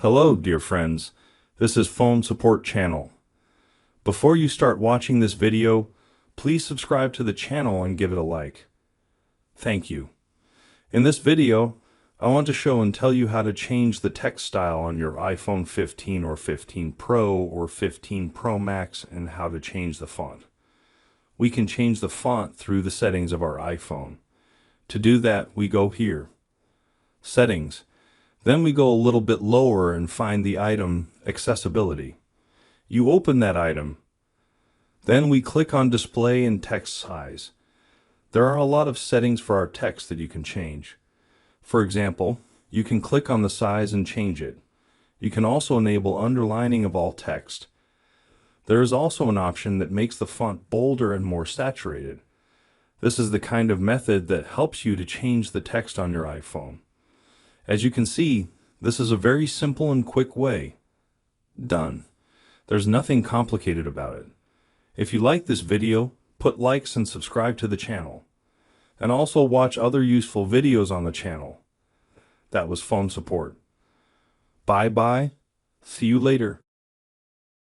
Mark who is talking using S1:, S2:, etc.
S1: Hello, dear friends. This is Phone Support Channel. Before you start watching this video, please subscribe to the channel and give it a like. Thank you. In this video, I want to show and tell you how to change the text style on your iPhone 15 or 15 Pro or 15 Pro Max and how to change the font. We can change the font through the settings of our iPhone. To do that, we go here, Settings. Then we go a little bit lower and find the item Accessibility. You open that item. Then we click on Display and Text Size. There are a lot of settings for our text that you can change. For example, you can click on the size and change it. You can also enable underlining of all text. There is also an option that makes the font bolder and more saturated. This is the kind of method that helps you to change the text on your iPhone. As you can see, this is a very simple and quick way. Done. There's nothing complicated about it. If you like this video, put likes and subscribe to the channel. And also watch other useful videos on the channel. That was Phone Support. Bye bye. See you later.